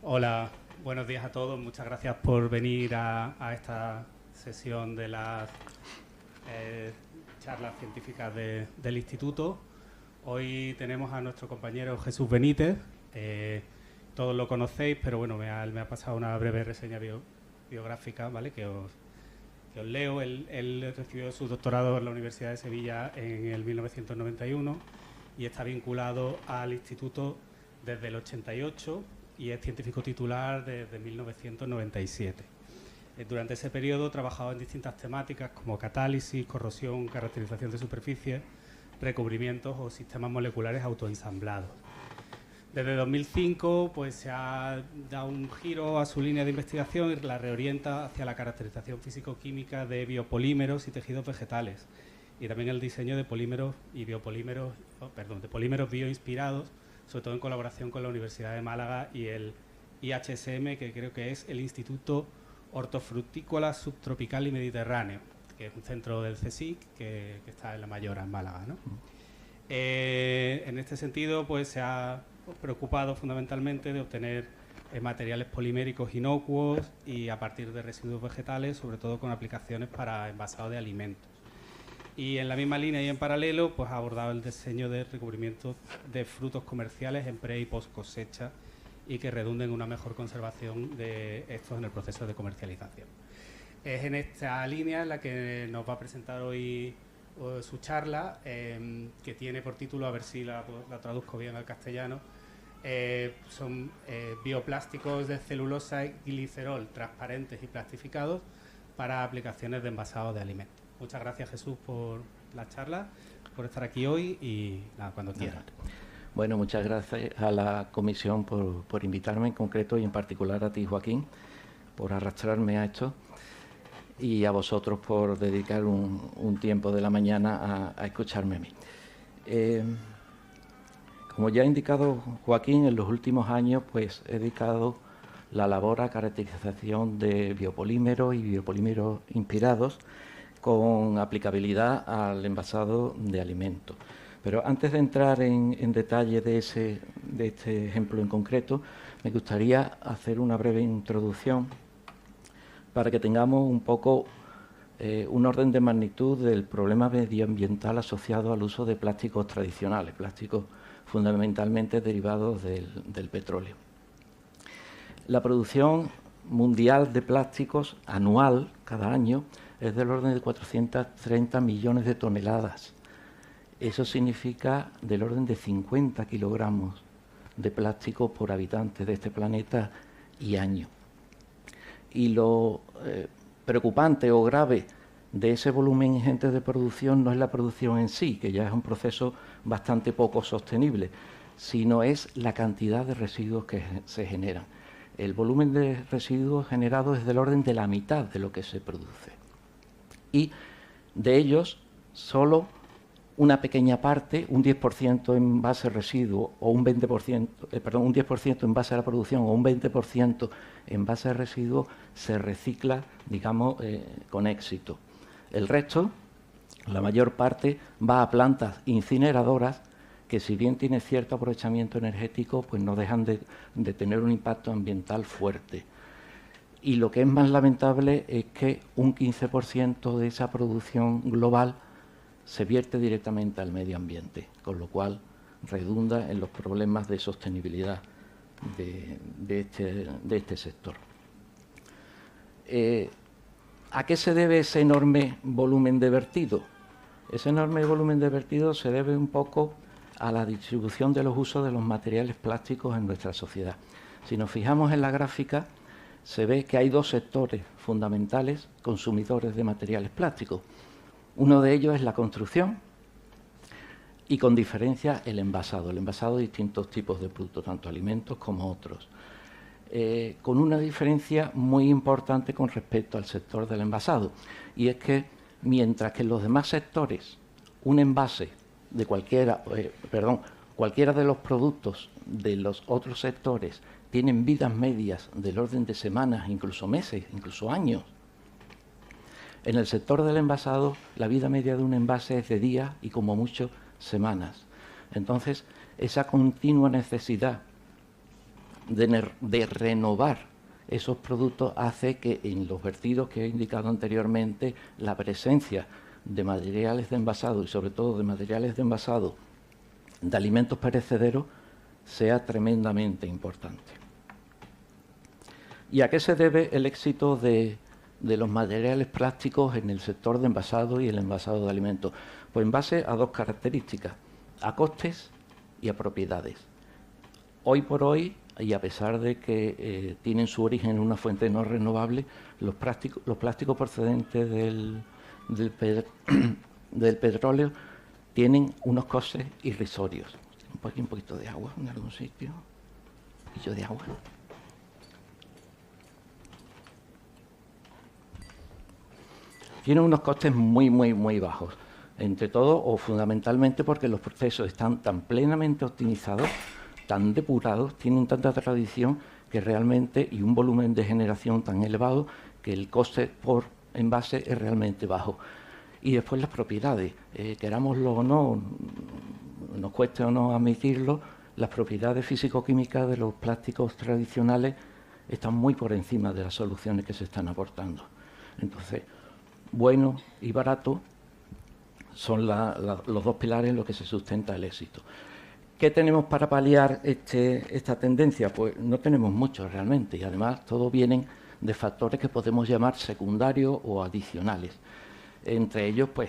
Hola, buenos días a todos. Muchas gracias por venir a esta sesión de las charlas científicas del Instituto. Hoy tenemos a nuestro compañero Jesús Benítez. Todos lo conocéis, pero bueno, me ha pasado una breve reseña biográfica, ¿vale? que os leo. Él recibió su doctorado en la Universidad de Sevilla en el 1991 y está vinculado al Instituto desde el 88 y es científico titular desde 1997. Durante ese periodo ha trabajado en distintas temáticas como catálisis, corrosión, caracterización de superficies, recubrimientos o sistemas moleculares autoensamblados. Desde 2005 pues, se ha dado un giro a su línea de investigación y la reorienta hacia la caracterización físico-química de biopolímeros y tejidos vegetales y también el diseño de polímeros y de polímeros bioinspirados, sobre todo en colaboración con la Universidad de Málaga y el IHSM, que creo que es el Instituto Hortofrutícola Subtropical y Mediterráneo, que es un centro del CSIC que está en La Mayora, en Málaga, ¿no? En este sentido, pues se ha preocupado fundamentalmente de obtener materiales poliméricos inocuos y a partir de residuos vegetales, sobre todo con aplicaciones para envasado de alimentos. Y en la misma línea y en paralelo, pues ha abordado el diseño de recubrimientos de frutos comerciales en pre y post cosecha y que redunden en una mejor conservación de estos en el proceso de comercialización. Es en esta línea en la que nos va a presentar hoy su charla, que tiene por título, a ver si la traduzco bien al castellano, son bioplásticos de celulosa y glicerol transparentes y plastificados para aplicaciones de envasado de alimentos. Muchas gracias, Jesús, por la charla, por estar aquí hoy y nada, cuando quieras. Bueno, muchas gracias a la comisión por invitarme en concreto y en particular a ti, Joaquín, por arrastrarme a esto y a vosotros por dedicar un tiempo de la mañana a escucharme a mí. Como ya ha indicado Joaquín, en los últimos años pues he dedicado la labor a caracterización de biopolímeros y biopolímeros inspirados con aplicabilidad al envasado de alimentos. Pero antes de entrar en detalle de este ejemplo en concreto, me gustaría hacer una breve introducción para que tengamos un poco un orden de magnitud del problema medioambiental asociado al uso de plásticos tradicionales, plásticos fundamentalmente derivados del petróleo. La producción mundial de plásticos anual, cada año, es del orden de 430 millones de toneladas. Eso significa del orden de 50 kilogramos de plástico por habitante de este planeta y año. Y lo preocupante o grave de ese volumen ingente de producción no es la producción en sí, que ya es un proceso bastante poco sostenible, sino es la cantidad de residuos que se generan. El volumen de residuos generados es del orden de la mitad de lo que se produce. Y de ellos, solo una pequeña parte, un 10% en base a residuos o un 20%, un 10% en base a la producción o un 20% en base a residuos, se recicla, digamos, con éxito. El resto, la mayor parte, va a plantas incineradoras que, si bien tiene cierto aprovechamiento energético, pues no dejan de tener un impacto ambiental fuerte. Y lo que es más lamentable es que un 15% de esa producción global se vierte directamente al medio ambiente, con lo cual redunda en los problemas de sostenibilidad de este sector. ¿A qué se debe ese enorme volumen de vertido? Ese enorme volumen de vertido se debe un poco a la distribución de los usos de los materiales plásticos en nuestra sociedad. Si nos fijamos en la gráfica, se ve que hay dos sectores fundamentales consumidores de materiales plásticos. Uno de ellos es la construcción y, con diferencia, el envasado de distintos tipos de productos, tanto alimentos como otros, con una diferencia muy importante con respecto al sector del envasado, y es que mientras que en los demás sectores un envase de cualquiera de los productos de los otros sectores tienen vidas medias del orden de semanas, incluso meses, incluso años. En el sector del envasado, la vida media de un envase es de días y, como mucho, semanas. Entonces, esa continua necesidad de renovar esos productos hace que en los vertidos que he indicado anteriormente la presencia de materiales de envasado y sobre todo de materiales de envasado de alimentos perecederos sea tremendamente importante. ¿Y a qué se debe el éxito de los materiales plásticos en el sector de envasado y el envasado de alimentos? Pues en base a dos características, a costes y a propiedades. Hoy por hoy, y a pesar de que tienen su origen en una fuente no renovable, los plásticos procedentes del petróleo tienen unos costes irrisorios. Un poquito de agua en algún sitio. Un poquillo de agua. Tienen unos costes muy bajos. Entre todo o fundamentalmente porque los procesos están tan plenamente optimizados, tan depurados, tienen tanta tradición que realmente, y un volumen de generación tan elevado, que el coste por envase es realmente bajo. Y después las propiedades, querámoslo o no, nos cueste o no admitirlo, las propiedades físico-químicas de los plásticos tradicionales están muy por encima de las soluciones que se están aportando. Entonces, bueno y barato son los dos pilares en los que se sustenta el éxito. ¿Qué tenemos para paliar esta tendencia? Pues no tenemos mucho realmente, y además todos vienen de factores que podemos llamar secundarios o adicionales. Entre ellos, pues,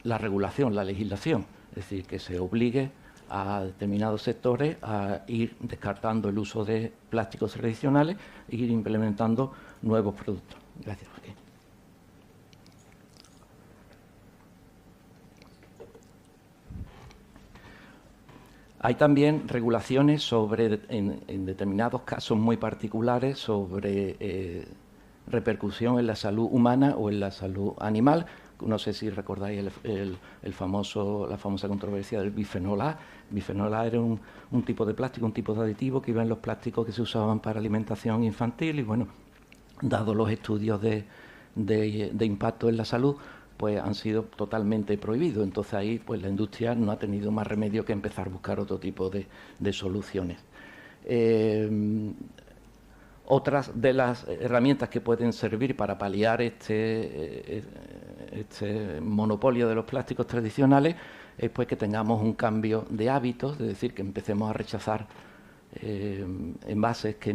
la regulación, la legislación, es decir, que se obligue a determinados sectores a ir descartando el uso de plásticos tradicionales e ir implementando nuevos productos. Gracias, Joaquín. Hay también regulaciones sobre, en determinados casos muy particulares, sobre repercusión en la salud humana o en la salud animal. No sé si recordáis la famosa controversia del bifenol A. Bifenol A era un tipo de plástico, un tipo de aditivo que iba en los plásticos que se usaban para alimentación infantil y, bueno, dado los estudios de impacto en la salud, pues han sido totalmente prohibidos. Entonces ahí pues la industria no ha tenido más remedio que empezar a buscar otro tipo de soluciones. Otras de las herramientas que pueden servir para paliar este monopolio de los plásticos tradicionales es pues que tengamos un cambio de hábitos, es decir, que empecemos a rechazar envases que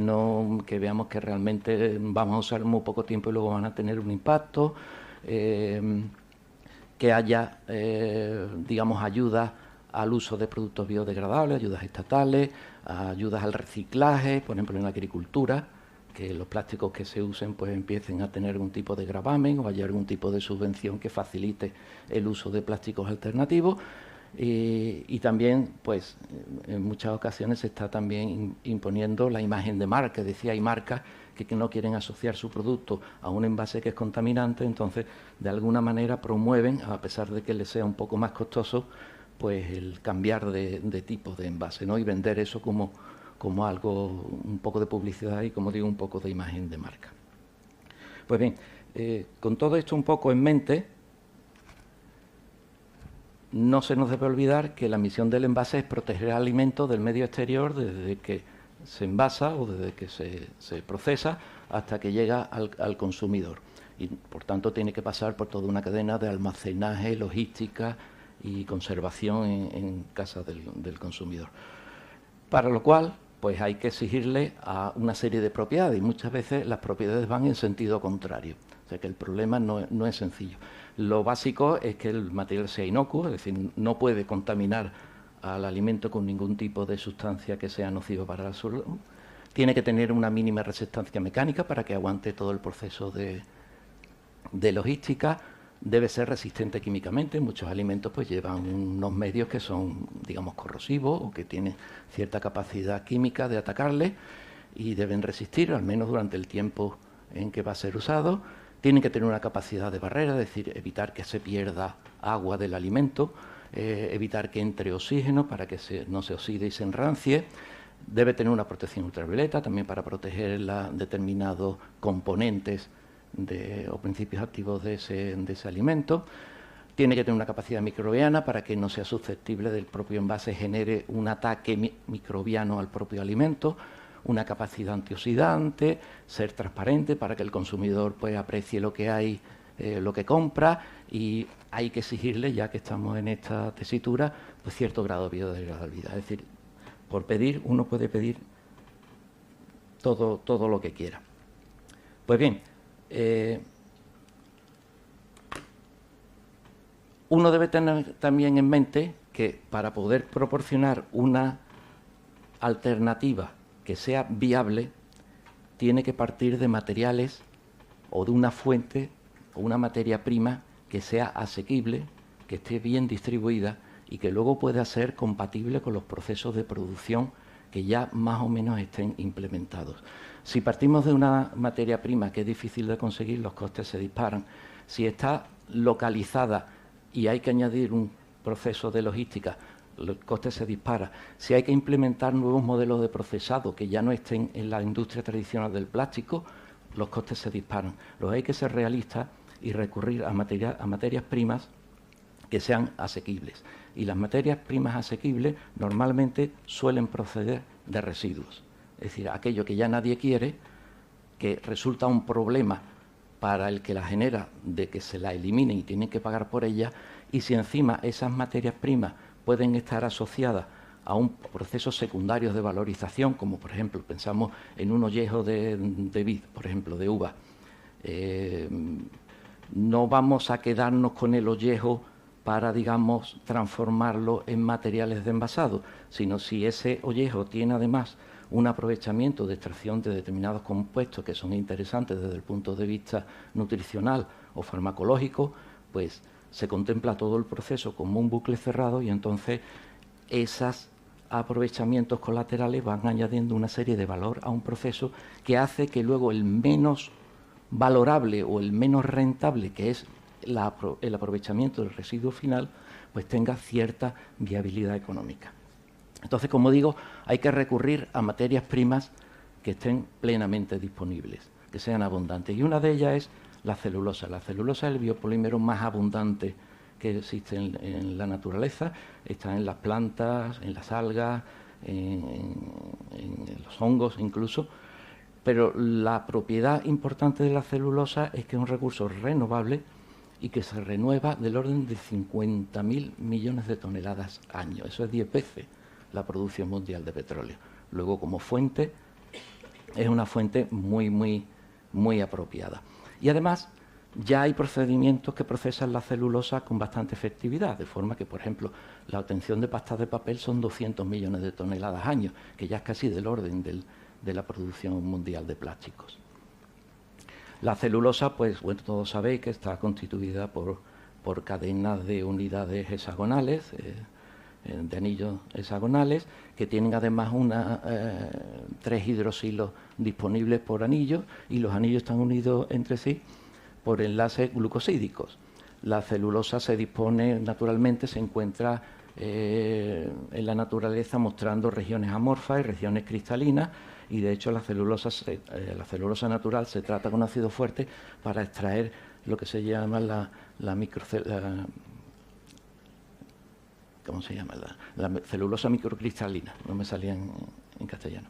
veamos que realmente vamos a usar muy poco tiempo y luego van a tener un impacto. Que haya, digamos, ayudas al uso de productos biodegradables, ayudas estatales, ayudas al reciclaje, por ejemplo, en la agricultura, que los plásticos que se usen pues empiecen a tener algún tipo de gravamen o haya algún tipo de subvención que facilite el uso de plásticos alternativos. Y también, pues, en muchas ocasiones se está también imponiendo la imagen de marca. Es decir, hay marcas que no quieren asociar su producto a un envase que es contaminante, entonces, de alguna manera promueven, a pesar de que les sea un poco más costoso, pues el cambiar de tipo de envase, ¿no? Y vender eso como algo, un poco de publicidad y, como digo, un poco de imagen de marca. Pues bien, con todo esto un poco en mente, no se nos debe olvidar que la misión del envase es proteger el alimento del medio exterior desde que se envasa o desde que se procesa hasta que llega al consumidor. Y, por tanto, tiene que pasar por toda una cadena de almacenaje, logística y conservación en casa del consumidor. Para lo cual, pues hay que exigirle a una serie de propiedades y muchas veces las propiedades van en sentido contrario. O sea que el problema no es sencillo. Lo básico es que el material sea inocuo, es decir, no puede contaminar al alimento con ningún tipo de sustancia que sea nociva para la salud. Tiene que tener una mínima resistencia mecánica para que aguante todo el proceso de logística. Debe ser resistente químicamente. Muchos alimentos pues llevan unos medios que son, digamos, corrosivos o que tienen cierta capacidad química de atacarle y deben resistir, al menos durante el tiempo en que va a ser usado. Tienen que tener una capacidad de barrera, es decir, evitar que se pierda agua del alimento, evitar que entre oxígeno para que no se oxide y se enrancie. Debe tener una protección ultravioleta también para proteger determinados componentes o principios activos de ese alimento. Tiene que tener una capacidad microbiana para que no sea susceptible del propio envase, genere un ataque microbiano al propio alimento. una capacidad antioxidante, ser transparente para que el consumidor pues aprecie lo que hay, lo que compra, y hay que exigirle, ya que estamos en esta tesitura, pues cierto grado de biodegradabilidad. Es decir, por pedir, uno puede pedir todo lo que quiera. Pues bien, uno debe tener también en mente que para poder proporcionar una alternativa que sea viable, tiene que partir de materiales o de una fuente o una materia prima que sea asequible, que esté bien distribuida y que luego pueda ser compatible con los procesos de producción que ya más o menos estén implementados. Si partimos de una materia prima que es difícil de conseguir, los costes se disparan. Si está localizada y hay que añadir un proceso de logística, los costes se disparan. Si hay que implementar nuevos modelos de procesado que ya no estén en la industria tradicional del plástico, los costes se disparan. Luego hay que ser realistas y recurrir a materias primas que sean asequibles. Y las materias primas asequibles normalmente suelen proceder de residuos. Es decir, aquello que ya nadie quiere, que resulta un problema para el que la genera, de que se la eliminen y tienen que pagar por ella, y si encima esas materias primas pueden estar asociadas a un proceso secundario de valorización, como por ejemplo, pensamos en un ollejo de vid, por ejemplo, de uva. No vamos a quedarnos con el ollejo para, digamos, transformarlo en materiales de envasado, sino si ese ollejo tiene además un aprovechamiento de extracción de determinados compuestos que son interesantes desde el punto de vista nutricional o farmacológico, pues se contempla todo el proceso como un bucle cerrado y entonces esos aprovechamientos colaterales van añadiendo una serie de valor a un proceso que hace que luego el menos valorable o el menos rentable, que es el aprovechamiento del residuo final, pues tenga cierta viabilidad económica. Entonces, como digo, hay que recurrir a materias primas que estén plenamente disponibles, que sean abundantes. Y una de ellas es la celulosa. La celulosa es el biopolímero más abundante que existe en la naturaleza. Está en las plantas, en las algas, en los hongos incluso. Pero la propiedad importante de la celulosa es que es un recurso renovable y que se renueva del orden de 50.000 millones de toneladas año. Eso es 10 veces la producción mundial de petróleo. Luego, como fuente, es una fuente muy apropiada. Y además, ya hay procedimientos que procesan la celulosa con bastante efectividad, de forma que, por ejemplo, la obtención de pastas de papel son 200 millones de toneladas año, que ya es casi del orden de la producción mundial de plásticos. La celulosa, pues, bueno, todos sabéis que está constituida por cadenas de unidades hexagonales, de anillos hexagonales, que tienen además 3 hidroxilos disponibles por anillo, y los anillos están unidos entre sí por enlaces glucosídicos. La celulosa se dispone, naturalmente, se encuentra en la naturaleza mostrando regiones amorfas y regiones cristalinas, y de hecho la celulosa natural se trata con ácido fuerte para extraer lo que se llama la celulosa microcristalina, no me salía en castellano.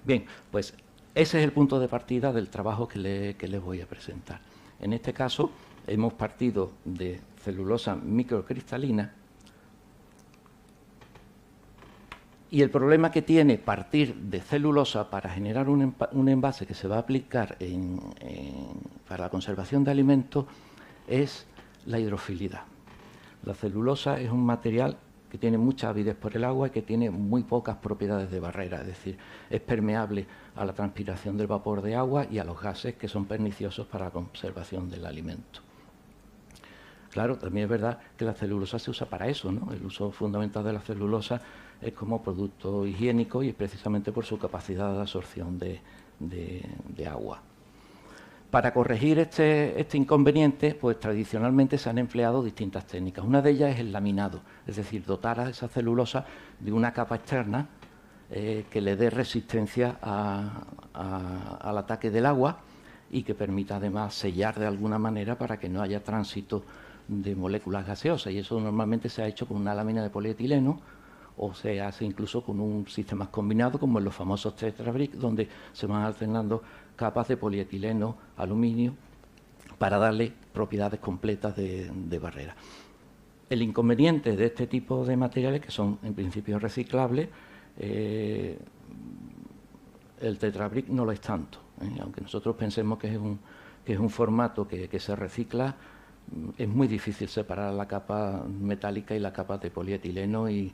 Bien, pues ese es el punto de partida del trabajo que les voy a presentar. En este caso hemos partido de celulosa microcristalina, y el problema que tiene partir de celulosa para generar un envase que se va a aplicar para la conservación de alimentos es la hidrofilidad. La celulosa es un material que tiene mucha avidez por el agua y que tiene muy pocas propiedades de barrera, es decir, es permeable a la transpiración del vapor de agua y a los gases que son perniciosos para la conservación del alimento. Claro, también es verdad que la celulosa se usa para eso, ¿no? El uso fundamental de la celulosa es como producto higiénico y es precisamente por su capacidad de absorción de agua. Para corregir este inconveniente, pues tradicionalmente se han empleado distintas técnicas. Una de ellas es el laminado, es decir, dotar a esa celulosa de una capa externa que le dé resistencia al ataque del agua y que permita además sellar de alguna manera para que no haya tránsito de moléculas gaseosas. Y eso normalmente se ha hecho con una lámina de polietileno o se hace incluso con un sistema combinado, como en los famosos Tetrabrick, donde se van alternando capas de polietileno, aluminio, para darle propiedades completas de barrera. El inconveniente de este tipo de materiales, que son en principio reciclables, el Tetrabrick no lo es tanto, aunque nosotros pensemos que es un formato que se recicla. Es muy difícil separar la capa metálica y la capa de polietileno y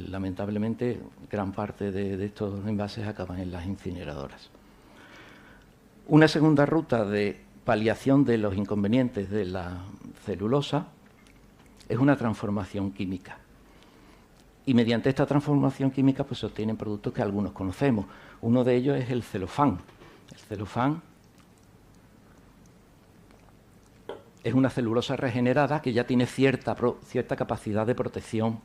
lamentablemente gran parte de estos envases acaban en las incineradoras. Una segunda ruta de paliación de los inconvenientes de la celulosa es una transformación química. Y mediante esta transformación química pues se obtienen productos que algunos conocemos. Uno de ellos es el celofán. El celofán es una celulosa regenerada que ya tiene cierta capacidad de protección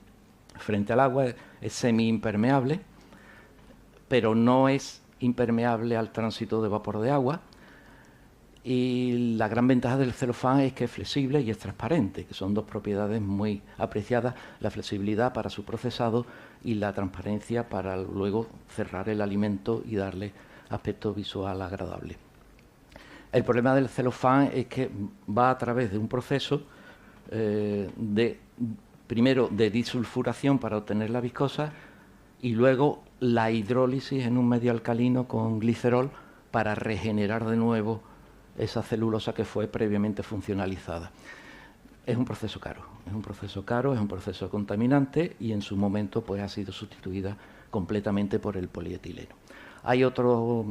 frente al agua, es semi-impermeable, pero no es impermeable al tránsito de vapor de agua. Y la gran ventaja del celofán es que es flexible y es transparente, que son dos propiedades muy apreciadas, la flexibilidad para su procesado y la transparencia para luego cerrar el alimento y darle aspecto visual agradable. El problema del celofán es que va a través de un proceso primero de disulfuración para obtener la viscosa y luego la hidrólisis en un medio alcalino con glicerol para regenerar de nuevo esa celulosa que fue previamente funcionalizada. Es un proceso caro, es un proceso contaminante y en su momento pues ha sido sustituida completamente por el polietileno. Hay otros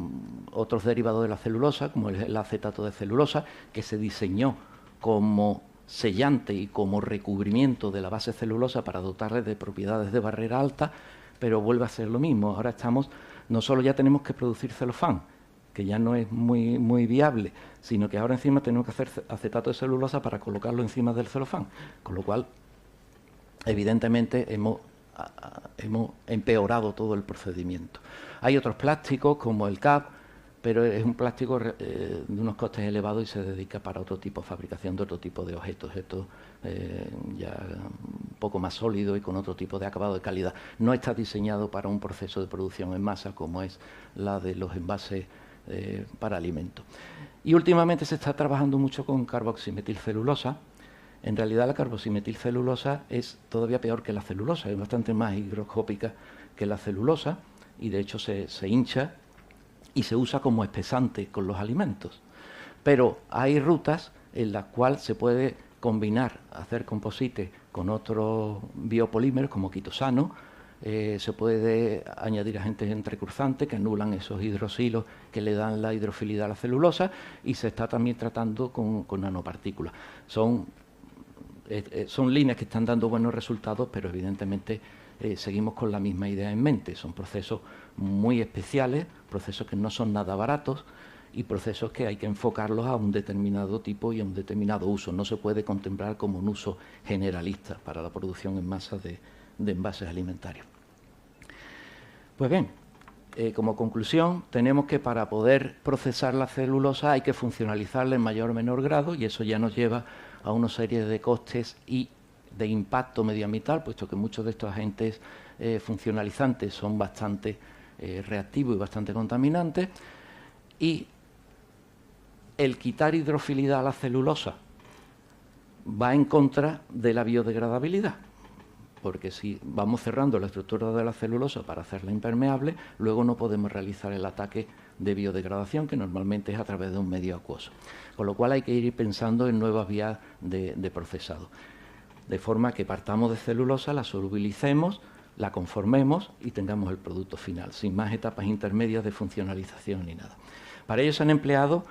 derivados de la celulosa, como el acetato de celulosa, que se diseñó como sellante y como recubrimiento de la base celulosa para dotarle de propiedades de barrera alta, pero vuelve a ser lo mismo. Ahora no solo ya tenemos que producir celofán, que ya no es muy viable, sino que ahora encima tenemos que hacer acetato de celulosa para colocarlo encima del celofán, con lo cual evidentemente hemos empeorado todo el procedimiento. Hay otros plásticos como el CAP, pero es un plástico de unos costes elevados y se dedica para otro tipo de fabricación de otro tipo de objetos. Esto ya un poco más sólido y con otro tipo de acabado de calidad. No está diseñado para un proceso de producción en masa como es la de los envases para alimentos. Y últimamente se está trabajando mucho con carboximetilcelulosa. En realidad la carboximetilcelulosa es todavía peor que la celulosa, es bastante más higroscópica que la celulosa y de hecho se hincha y se usa como espesante con los alimentos. Pero hay rutas en las cuales se puede combinar, hacer composite con otros biopolímeros como quitosano, se puede añadir agentes entrecruzantes que anulan esos hidrosilos que le dan la hidrofilidad a la celulosa y se está también tratando con nanopartículas. Son líneas que están dando buenos resultados, pero evidentemente seguimos con la misma idea en mente. Son procesos muy especiales, procesos que no son nada baratos y procesos que hay que enfocarlos a un determinado tipo y a un determinado uso. No se puede contemplar como un uso generalista para la producción en masa de envases alimentarios. Pues bien, como conclusión, tenemos que para poder procesar la celulosa hay que funcionalizarla en mayor o menor grado y eso ya nos lleva a una serie de costes y de impacto medioambiental, puesto que muchos de estos agentes funcionalizantes son bastante reactivos y bastante contaminantes. Y el quitar hidrofilidad a la celulosa va en contra de la biodegradabilidad, porque si vamos cerrando la estructura de la celulosa para hacerla impermeable, luego no podemos realizar el ataque de biodegradación, que normalmente es a través de un medio acuoso. Con lo cual hay que ir pensando en nuevas vías de procesado, de forma que partamos de celulosa, la solubilicemos, la conformemos y tengamos el producto final, sin más etapas intermedias de funcionalización ni nada. Para ello se han empleado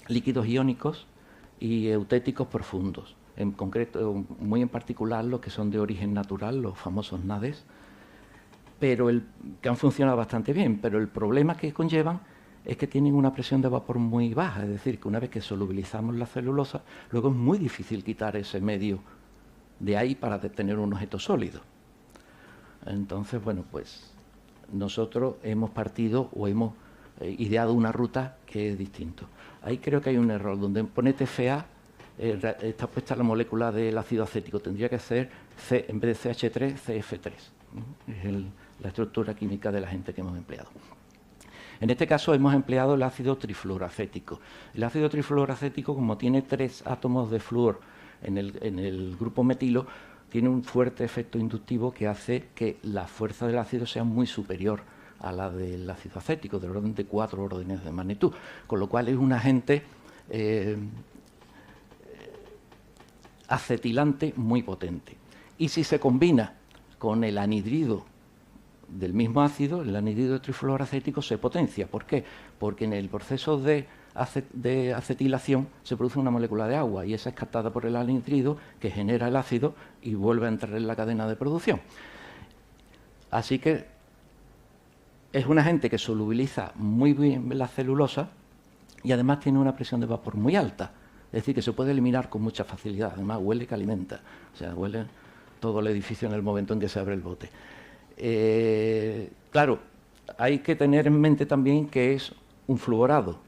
líquidos iónicos y eutéticos profundos, en concreto, muy en particular los que son de origen natural, los famosos NADES, pero que han funcionado bastante bien, pero el problema que conllevan es que tienen una presión de vapor muy baja, es decir, que una vez que solubilizamos la celulosa, luego es muy difícil quitar ese medio de ahí para tener un objeto sólido. Entonces, bueno, pues nosotros hemos partido o hemos ideado una ruta que es distinto. Ahí creo que hay un error, donde pone TFA, está puesta la molécula del ácido acético, tendría que ser en vez de CH3, CF3. Es la estructura química del agente que hemos empleado. En este caso hemos empleado el ácido trifluoracético. El ácido trifluoracético, como tiene 3 átomos de flúor en el grupo metilo, tiene un fuerte efecto inductivo que hace que la fuerza del ácido sea muy superior a la del ácido acético, del orden de 4 órdenes de magnitud, con lo cual es un agente acetilante muy potente. Y si se combina con el anhidrido del mismo ácido, el anhidrido trifluoracético se potencia. ¿Por qué? Porque en el proceso de acetilación se produce una molécula de agua y esa es captada por el anhidrido que genera el ácido y vuelve a entrar en la cadena de producción. Así que es un agente que solubiliza muy bien la celulosa y además tiene una presión de vapor muy alta. Es decir, que se puede eliminar con mucha facilidad. Además, huele que alimenta. O sea, huele todo el edificio en el momento en que se abre el bote. Claro, hay que tener en mente también que es un fluorado.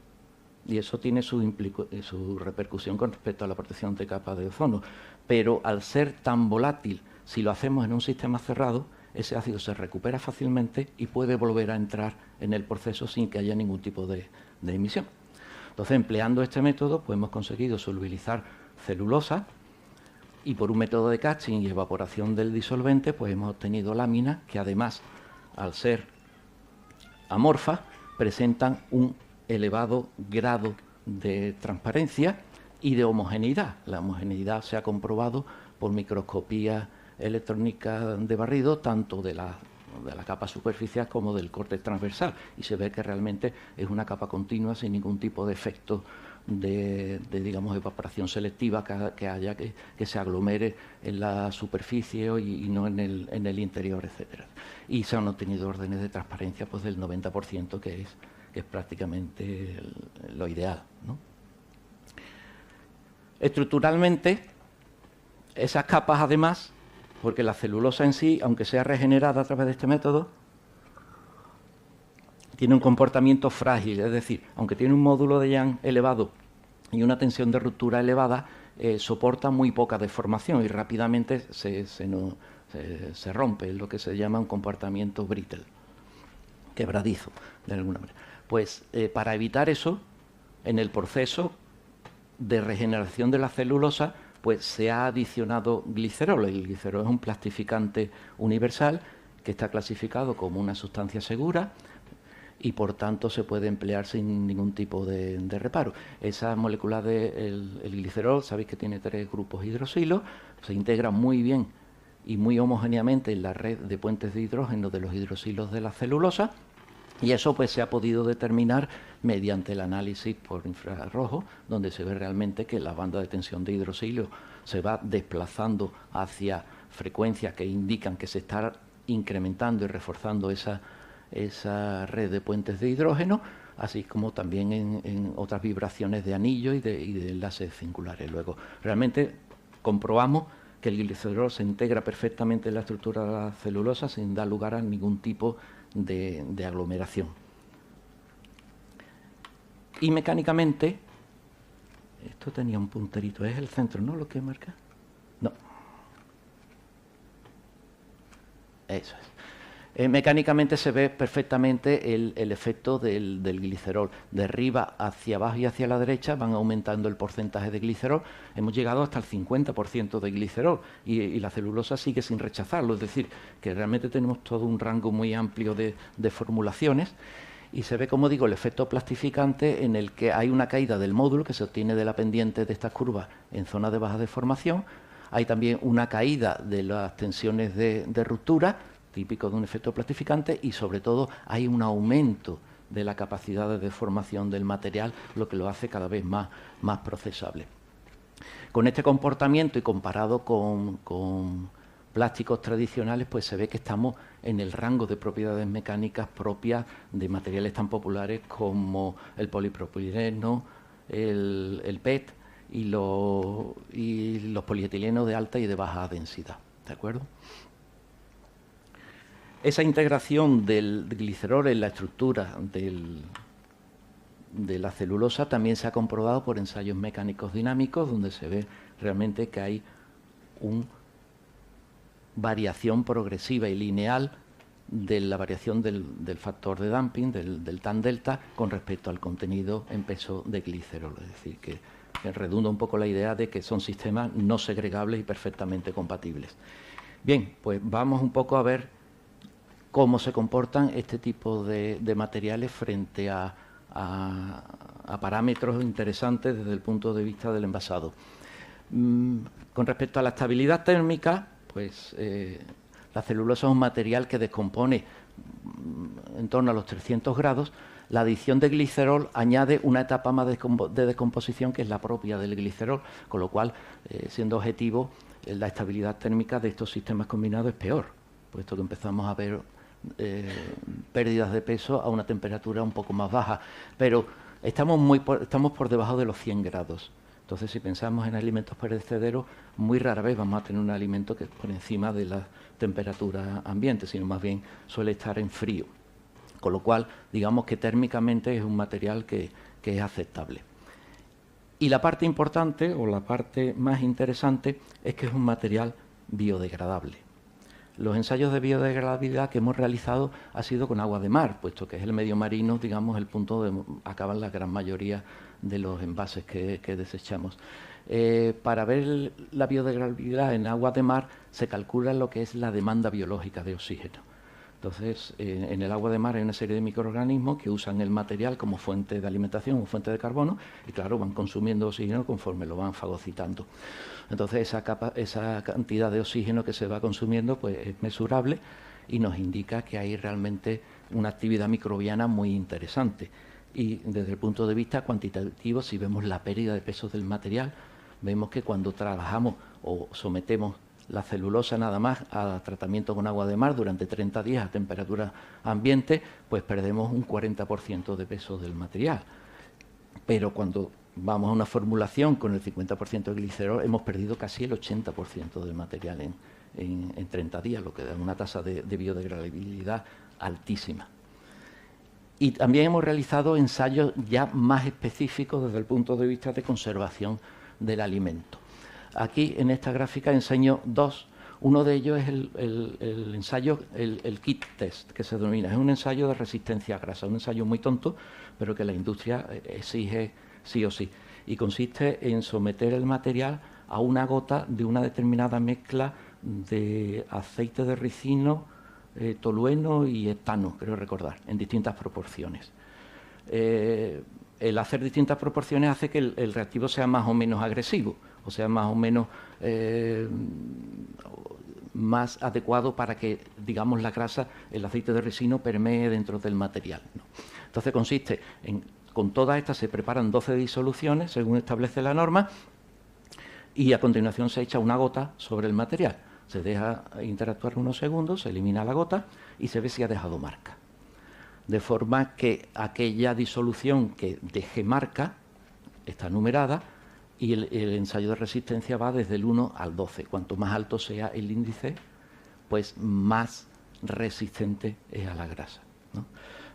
Y eso tiene su repercusión con respecto a la protección de capas de ozono. Pero al ser tan volátil, si lo hacemos en un sistema cerrado, ese ácido se recupera fácilmente y puede volver a entrar en el proceso sin que haya ningún tipo de emisión. Entonces, empleando este método, pues hemos conseguido solubilizar celulosa y por un método de casting y evaporación del disolvente, pues hemos obtenido láminas que además, al ser amorfas, presentan un elevado grado de transparencia y de homogeneidad. La homogeneidad se ha comprobado por microscopía electrónica de barrido, tanto de la capa superficial como del corte transversal, y se ve que realmente es una capa continua sin ningún tipo de efecto de digamos, evaporación selectiva que haya que se aglomere en la superficie y no en el interior, etcétera. Y se han obtenido órdenes de transparencia pues del 90%, que es prácticamente lo ideal, ¿no? Estructuralmente, esas capas además, porque la celulosa en sí, aunque sea regenerada a través de este método, tiene un comportamiento frágil, es decir, aunque tiene un módulo de Young elevado y una tensión de ruptura elevada, soporta muy poca deformación y rápidamente se rompe, es lo que se llama un comportamiento brittle, quebradizo, de alguna manera. Pues para evitar eso, en el proceso de regeneración de la celulosa, pues se ha adicionado glicerol. El glicerol es un plastificante universal que está clasificado como una sustancia segura y por tanto se puede emplear sin ningún tipo de reparo. Esa molécula del glicerol, sabéis que tiene 3 grupos hidroxilos, se integra muy bien y muy homogéneamente en la red de puentes de hidrógeno de los hidroxilos de la celulosa, y eso pues se ha podido determinar mediante el análisis por infrarrojo, donde se ve realmente que la banda de tensión de hidroxilio se va desplazando hacia frecuencias que indican que se está incrementando y reforzando esa red de puentes de hidrógeno, así como también en otras vibraciones de anillo y de enlaces circulares. Luego, realmente comprobamos que el glicerol se integra perfectamente en la estructura de la celulosa sin dar lugar a ningún tipo de aglomeración. Y mecánicamente, esto tenía un punterito, es el centro, ¿no? Lo que marca. No. Eso es. Mecánicamente se ve perfectamente el efecto del glicerol. De arriba hacia abajo y hacia la derecha van aumentando el porcentaje de glicerol. Hemos llegado hasta el 50% de glicerol y la celulosa sigue sin rechazarlo. Es decir, que realmente tenemos todo un rango muy amplio de formulaciones. Y se ve, como digo, el efecto plastificante en el que hay una caída del módulo que se obtiene de la pendiente de estas curvas en zona de baja deformación. Hay también una caída de las tensiones de ruptura, típico de un efecto plastificante, y sobre todo hay un aumento de la capacidad de deformación del material, lo que lo hace cada vez más procesable. Con este comportamiento y comparado con plásticos tradicionales, pues se ve que estamos en el rango de propiedades mecánicas propias de materiales tan populares como el polipropileno, el PET y los polietilenos de alta y de baja densidad. ¿De acuerdo? Esa integración del glicerol en la estructura de la celulosa también se ha comprobado por ensayos mecánicos dinámicos, donde se ve realmente que hay un variación progresiva y lineal de la variación del factor de damping, del tan delta, con respecto al contenido en peso de glicerol. Es decir, que redunda un poco la idea de que son sistemas no segregables y perfectamente compatibles. Bien, pues vamos un poco a ver cómo se comportan este tipo de materiales frente a parámetros interesantes desde el punto de vista del envasado. Con respecto a la estabilidad térmica, pues la celulosa es un material que descompone en torno a los 300 grados. La adición de glicerol añade una etapa más de descomposición que es la propia del glicerol, con lo cual, siendo objetivo, la estabilidad térmica de estos sistemas combinados es peor, puesto que empezamos a ver pérdidas de peso a una temperatura un poco más baja, pero estamos por debajo de los 100 grados. Entonces, si pensamos en alimentos perecederos, muy rara vez vamos a tener un alimento que es por encima de la temperatura ambiente, sino más bien suele estar en frío. Con lo cual, digamos que térmicamente es un material que es aceptable. Y la parte importante, o la parte más interesante, es que es un material biodegradable. Los ensayos de biodegradabilidad que hemos realizado ha sido con agua de mar, puesto que es el medio marino, digamos, el punto donde acaban la gran mayoría de los envases que desechamos. Para ver la biodegradabilidad en agua de mar se calcula lo que es la demanda biológica de oxígeno. Entonces, en el agua de mar hay una serie de microorganismos que usan el material como fuente de alimentación o fuente de carbono y, claro, van consumiendo oxígeno conforme lo van fagocitando. Entonces, esa cantidad de oxígeno que se va consumiendo pues, es mesurable y nos indica que hay realmente una actividad microbiana muy interesante. Y desde el punto de vista cuantitativo, si vemos la pérdida de peso del material, vemos que cuando trabajamos o sometemos la celulosa nada más a tratamiento con agua de mar durante 30 días a temperatura ambiente, pues perdemos un 40% de peso del material. Pero cuando vamos a una formulación con el 50% de glicerol, hemos perdido casi el 80% del material en 30 días, lo que da una tasa de biodegradabilidad altísima. Y también hemos realizado ensayos ya más específicos desde el punto de vista de conservación del alimento. Aquí en esta gráfica enseño dos. Uno de ellos es el ensayo, el kit test, que se denomina. Es un ensayo de resistencia a grasa, un ensayo muy tonto, pero que la industria exige sí o sí. Y consiste en someter el material a una gota de una determinada mezcla de aceite de ricino, tolueno y etano, creo recordar, en distintas proporciones. El hacer distintas proporciones hace que el reactivo sea más o menos agresivo, o sea, más o menos más adecuado para que, digamos, la grasa, el aceite de ricino, permee dentro del material, ¿no? Entonces consiste en, con todas estas se preparan 12 disoluciones, según establece la norma, y a continuación se echa una gota sobre el material. Se deja interactuar unos segundos, se elimina la gota y se ve si ha dejado marca. De forma que aquella disolución que deje marca está numerada y el ensayo de resistencia va desde el 1 al 12. Cuanto más alto sea el índice, pues más resistente es a la grasa, ¿no?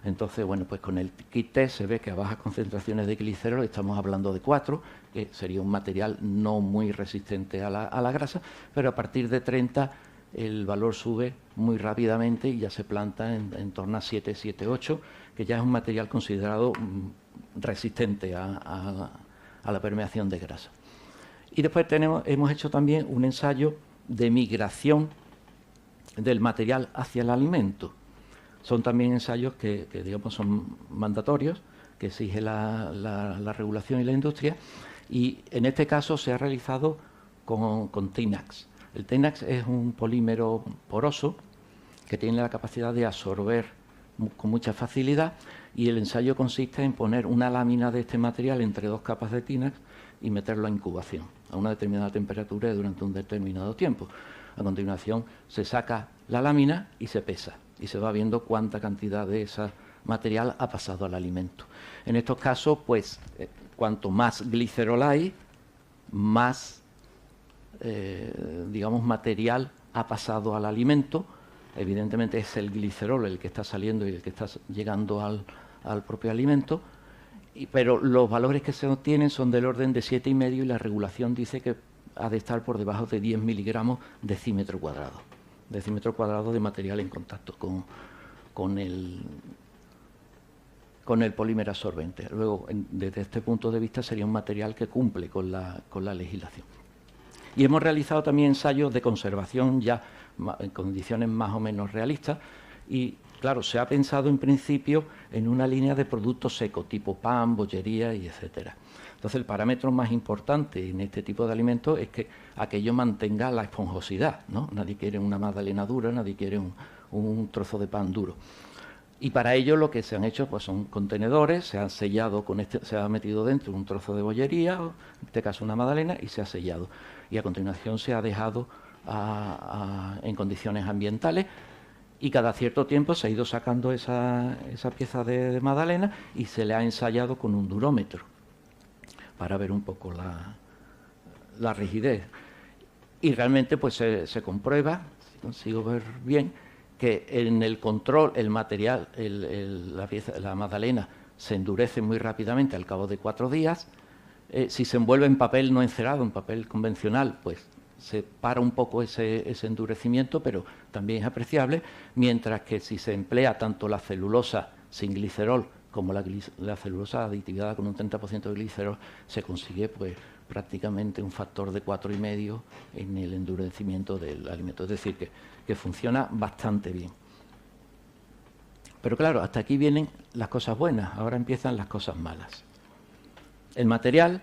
Entonces, bueno, pues con el kit test se ve que a bajas concentraciones de glicerol estamos hablando de 4, que sería un material no muy resistente a la grasa, pero a partir de 30 el valor sube muy rápidamente y ya se planta en torno a 7, 8, que ya es un material considerado resistente a la permeación de grasa. Y después hemos hecho también un ensayo de migración del material hacia el alimento. Son también ensayos que digamos, son mandatorios, que exige la regulación y la industria, y en este caso se ha realizado con Tenax. El Tenax es un polímero poroso que tiene la capacidad de absorber con mucha facilidad, y el ensayo consiste en poner una lámina de este material entre dos capas de Tenax y meterlo a incubación a una determinada temperatura y durante un determinado tiempo. A continuación se saca la lámina y se pesa, y se va viendo cuánta cantidad de ese material ha pasado al alimento. En estos casos, pues, cuanto más glicerol hay, más, digamos, material ha pasado al alimento. Evidentemente es el glicerol el que está saliendo y el que está llegando al propio alimento, pero los valores que se obtienen son del orden de 7,5 y la regulación dice que ha de estar por debajo de 10 miligramos decímetro cuadrado. decímetro cuadrado de material en contacto con el polímero absorbente. Luego, desde este punto de vista, sería un material que cumple con la legislación. Y hemos realizado también ensayos de conservación ya en condiciones más o menos realistas y, claro, se ha pensado en principio en una línea de productos secos, tipo pan, bollería y etcétera. Entonces, el parámetro más importante en este tipo de alimentos es que aquello mantenga la esponjosidad, ¿no? Nadie quiere una magdalena dura, nadie quiere un trozo de pan duro. Y para ello lo que se han hecho pues son contenedores, se han sellado se ha metido dentro un trozo de bollería, en este caso una magdalena, y se ha sellado. Y a continuación se ha dejado en condiciones ambientales y cada cierto tiempo se ha ido sacando esa pieza de magdalena y se le ha ensayado con un durómetro para ver un poco la rigidez. Y realmente pues se comprueba, si consigo ver bien, que en el control el material, la magdalena, se endurece muy rápidamente al cabo de 4 días. Si se envuelve en papel no encerado, en papel convencional, pues se para un poco ese endurecimiento, pero también es apreciable, mientras que si se emplea tanto la celulosa sin glicerol como la celulosa aditivada con un 30% de glicerol, se consigue pues prácticamente un factor de 4,5 en el endurecimiento del alimento. Es decir, que funciona bastante bien. Pero claro, hasta aquí vienen las cosas buenas, ahora empiezan las cosas malas. El material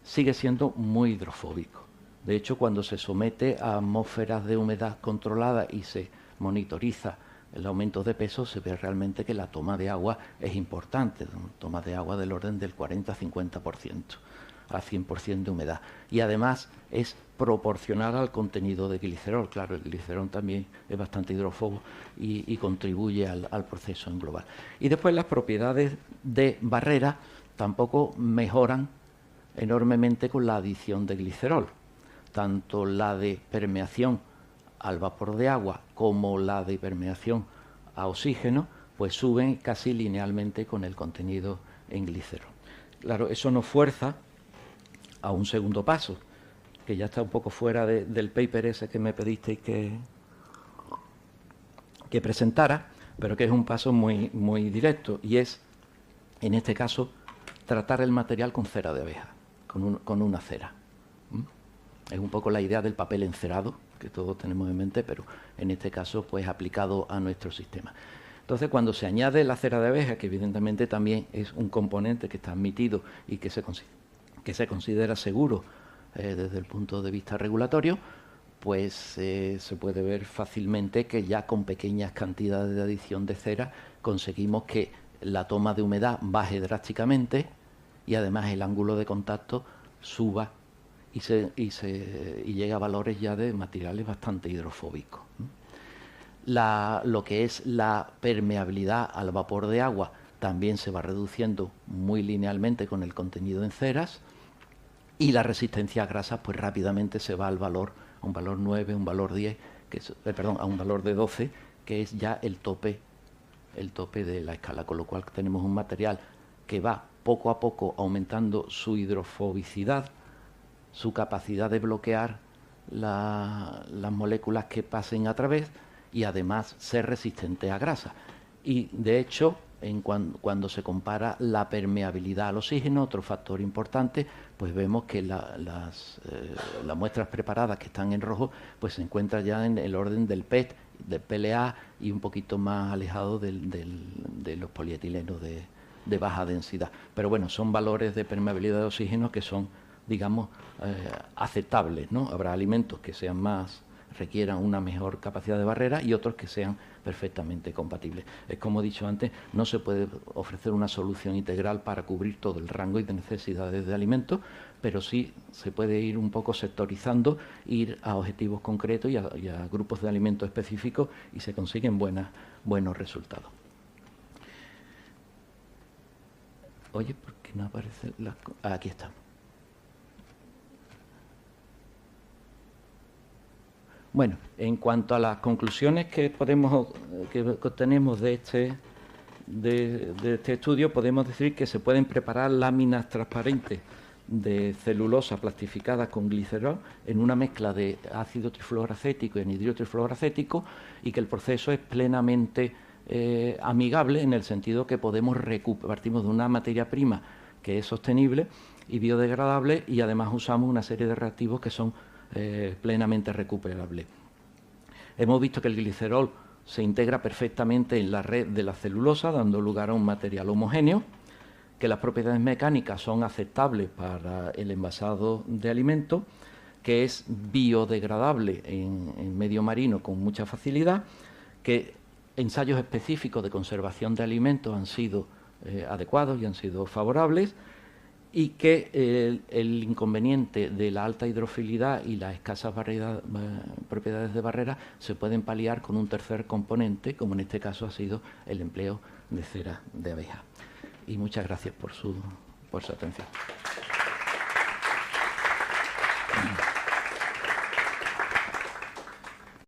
sigue siendo muy hidrofóbico. De hecho, cuando se somete a atmósferas de humedad controlada y se monitoriza el aumento de peso, se ve realmente que la toma de agua es importante, una toma de agua del orden del 40-50%. A 100% de humedad. Y además es proporcional al contenido de glicerol. Claro, el glicerol también es bastante hidrófobo y contribuye al proceso en global. Y después las propiedades de barrera tampoco mejoran enormemente con la adición de glicerol. Tanto la de permeación al vapor de agua como la de permeación a oxígeno, pues suben casi linealmente con el contenido en glicerol. Claro, eso nos fuerza a un segundo paso, que ya está un poco fuera del paper ese que me pedisteis que presentara, pero que es un paso muy, muy directo, y es, en este caso, tratar el material con cera de abeja, con una cera. Es un poco la idea del papel encerado, que todos tenemos en mente, pero en este caso, pues aplicado a nuestro sistema. Entonces, cuando se añade la cera de abeja, que evidentemente también es un componente que está admitido y que se considera seguro desde el punto de vista regulatorio, pues se puede ver fácilmente que ya con pequeñas cantidades de adición de cera conseguimos que la toma de humedad baje drásticamente y además el ángulo de contacto suba y llega a valores ya de materiales bastante hidrofóbicos. Lo que es la permeabilidad al vapor de agua también se va reduciendo muy linealmente con el contenido en ceras. Y la resistencia a grasas, pues rápidamente se va a un valor 9, un valor 10, a un valor de 12, que es ya el tope de la escala, con lo cual tenemos un material que va poco a poco aumentando su hidrofobicidad, su capacidad de bloquear las moléculas que pasen a través y además ser resistente a grasa. Y de hecho, cuando se compara la permeabilidad al oxígeno, otro factor importante, pues vemos que las muestras preparadas que están en rojo, pues se encuentran ya en el orden del PET, del PLA y un poquito más alejado de los polietilenos de baja densidad. Pero bueno, son valores de permeabilidad de oxígeno que son, digamos, aceptables, ¿no? Habrá alimentos que requieran una mejor capacidad de barrera y otros que sean perfectamente compatibles. Es como he dicho antes, no se puede ofrecer una solución integral para cubrir todo el rango de necesidades de alimentos, pero sí se puede ir un poco sectorizando, ir a objetivos concretos y a grupos de alimentos específicos y se consiguen buenos resultados. Oye, ¿por qué no aparece aquí está. Bueno, en cuanto a las conclusiones que obtenemos de este estudio, podemos decir que se pueden preparar láminas transparentes de celulosa plastificada con glicerol en una mezcla de ácido trifluoracético y anhidro trifluoracético, y que el proceso es plenamente amigable, en el sentido que partimos de una materia prima que es sostenible y biodegradable, y además usamos una serie de reactivos que son plenamente recuperables. Hemos visto que el glicerol se integra perfectamente en la red de la celulosa, dando lugar a un material homogéneo, que las propiedades mecánicas son aceptables para el envasado de alimentos, que es biodegradable en medio marino con mucha facilidad, que ensayos específicos de conservación de alimentos han sido adecuados y han sido favorables, y que el inconveniente de la alta hidrofilidad y las escasas propiedades de barrera se pueden paliar con un tercer componente, como en este caso ha sido el empleo de cera de abeja. Y muchas gracias por su atención.